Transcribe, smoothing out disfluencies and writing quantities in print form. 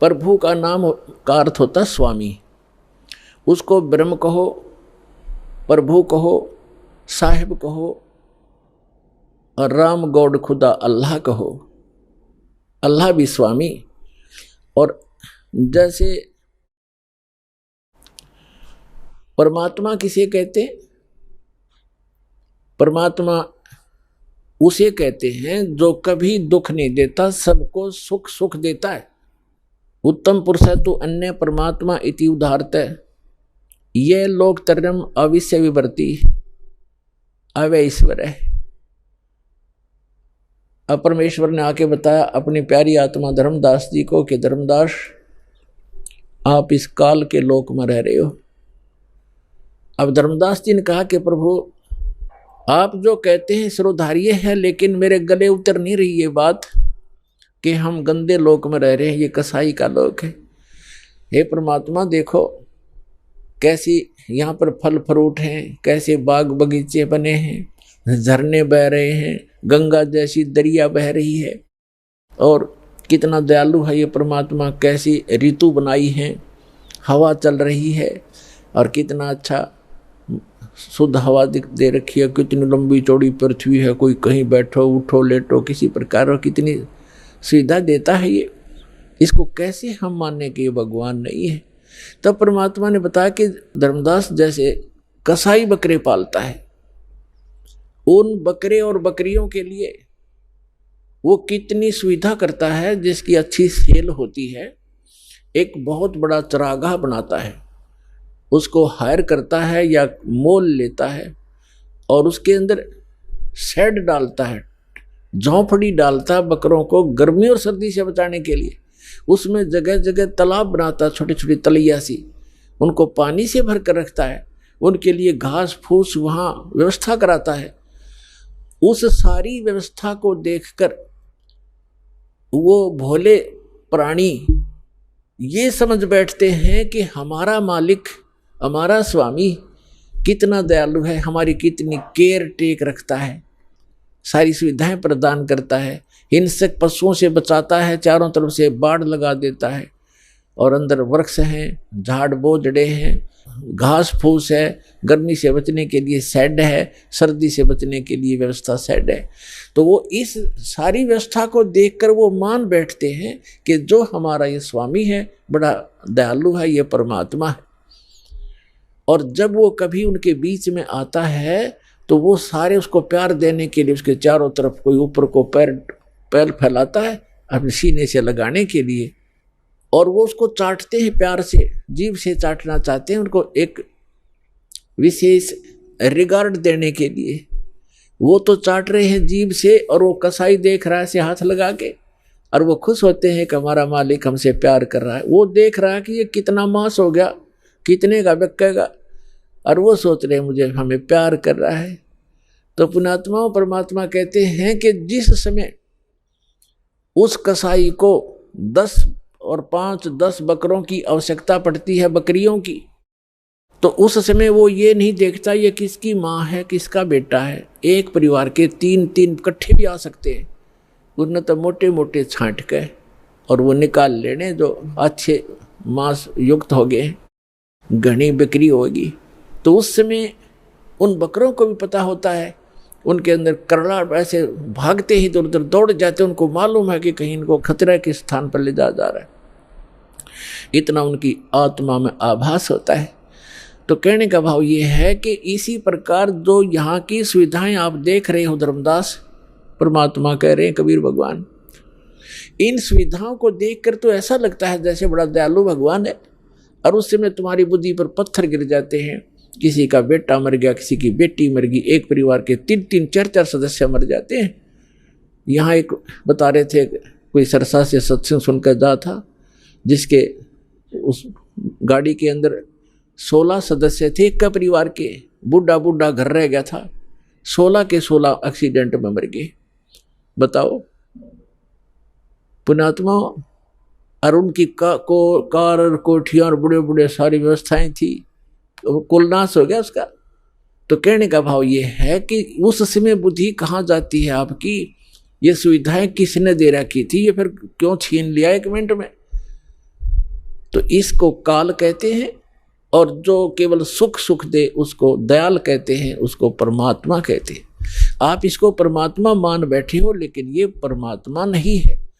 प्रभु का नाम का अर्थ होता स्वामी। उसको ब्रह्म कहो, प्रभु कहो, साहिब कहो, और राम गॉड खुदा अल्लाह कहो। अल्लाह भी स्वामी। और जैसे परमात्मा किसे कहते हैं? परमात्मा उसे कहते हैं जो कभी दुख नहीं देता, सबको सुख सुख देता है। उत्तम पुरुष है तो अन्य परमात्मा इति उदाहरत है। यह लोक तरम अविश्य विवर्ती अवय ईश्वर है। अब परमेश्वर ने आके बताया अपनी प्यारी आत्मा धर्मदास जी को कि धर्मदास आप इस काल के लोक में रह रहे हो। अब धर्मदास जी ने कहा कि प्रभु आप जो कहते हैं सिरोधार्य है, लेकिन मेरे गले उतर नहीं रही ये बात कि हम गंदे लोक में रह रहे हैं, ये कसाई का लोक है। हे परमात्मा देखो कैसी यहाँ पर फल फ्रूट हैं, कैसे बाग बगीचे बने हैं, झरने बह रहे हैं, गंगा जैसी दरिया बह रही है, और कितना दयालु है ये परमात्मा, कैसी ऋतु बनाई है, हवा चल रही है, और कितना अच्छा शुद्ध हवा दे रखी है, कितनी लंबी चौड़ी पृथ्वी है, कोई कहीं बैठो उठो लेटो किसी प्रकार, कितनी सुविधा देता है ये। इसको कैसे हम मानने कि ये भगवान नहीं है? तब परमात्मा ने बताया कि धर्मदास जैसे कसाई बकरे पालता है, उन बकरे और बकरियों के लिए वो कितनी सुविधा करता है, जिसकी अच्छी सेल होती है। एक बहुत बड़ा चरागाह बनाता है, उसको हायर करता है या मोल लेता है, और उसके अंदर शेड डालता है, झोंपड़ी डालता है बकरों को गर्मी और सर्दी से बचाने के लिए। उसमें जगह जगह तालाब बनाता है, छोटी छोटी तलैया सी, उनको पानी से भर कर रखता है, उनके लिए घास फूस वहाँ व्यवस्था कराता है। उस सारी व्यवस्था को देखकर वो भोले प्राणी ये समझ बैठते हैं कि हमारा मालिक, हमारा स्वामी कितना दयालु है, हमारी कितनी केयर टेक रखता है, सारी सुविधाएं प्रदान करता है, हिंसक पशुओं से बचाता है, चारों तरफ से बाड़ लगा देता है, और अंदर वृक्ष हैं, झाड़ बोझड़े हैं, घास फूस है, गर्मी से बचने के लिए शेड है, सर्दी से बचने के लिए व्यवस्था शेड है। तो वो इस सारी व्यवस्था को देखकर वो मान बैठते हैं कि जो हमारा ये स्वामी है बड़ा दयालु है, ये परमात्मा है। और जब वो कभी उनके बीच में आता है तो वो सारे उसको प्यार देने के लिए उसके चारों तरफ कोई ऊपर को पैर फैलाता है अपने सीने से लगाने के लिए, और वो उसको चाटते हैं प्यार से, जीभ से चाटना चाहते हैं उनको एक विशेष रिगार्ड देने के लिए। वो तो चाट रहे हैं जीभ से, और वो कसाई देख रहा है से हाथ लगा के, और वो खुश होते हैं कि हमारा मालिक हमसे प्यार कर रहा है। वो देख रहा है कि ये कितना मांस हो गया, कितने का बिकेगा, और वो सोच रहे हैं मुझे हमें प्यार कर रहा है। तो पुण्यात्मा परमात्मा कहते हैं कि जिस समय उस कसाई को 10 और 5-10 बकरों की आवश्यकता पड़ती है, बकरियों की, तो उस समय वो ये नहीं देखता ये किसकी माँ है किसका बेटा है। एक परिवार के 3-3 इकट्ठे भी आ सकते हैं, उन्हें तो मोटे मोटे छांट के और वो निकाल लेने जो अच्छे मांस युक्त हो गए, घनी बिक्री होगी। तो उस समय उन बकरों को भी पता होता है, उनके अंदर करड़ा ऐसे भागते ही इधर उधर दौड़ जाते, उनको मालूम है कि कहीं इनको खतरे के स्थान पर ले जा रहा है, इतना उनकी आत्मा में आभास होता है। तो कहने का भाव ये है कि इसी प्रकार जो यहाँ की सुविधाएं आप देख रहे हो धर्मदास, परमात्मा कह रहे हैं कबीर भगवान, इन सुविधाओं को देखकर तो ऐसा लगता है जैसे बड़ा दयालु भगवान है, और उस समय तुम्हारी बुद्धि पर पत्थर गिर जाते हैं। किसी का बेटा मर गया, किसी की बेटी मर गई, एक परिवार के 3-3, 4-4 सदस्य मर जाते हैं। यहाँ एक बता रहे थे, कोई सरसा से सत्संग सुनकर जा था, जिसके उस गाड़ी के अंदर 16 सदस्य थे एक का परिवार के, बूढ़ा घर रह गया था, 16 के 16 एक्सीडेंट में मर गए। बताओ पुण्यात्मा, और उनकी कार और कोठियाँ और बड़े सारी व्यवस्थाएं थी, कुल नाश हो गया उसका। तो कहने का भाव ये है कि उस समय बुद्धि कहाँ जाती है आपकी, ये सुविधाएं किसने दे रखी थी, ये फिर क्यों छीन लिया 1 मिनट में। तो इसको काल कहते हैं, और जो केवल सुख सुख दे उसको दयाल कहते हैं, उसको परमात्मा कहते हैं। आप इसको परमात्मा मान बैठे हो, लेकिन ये परमात्मा नहीं है।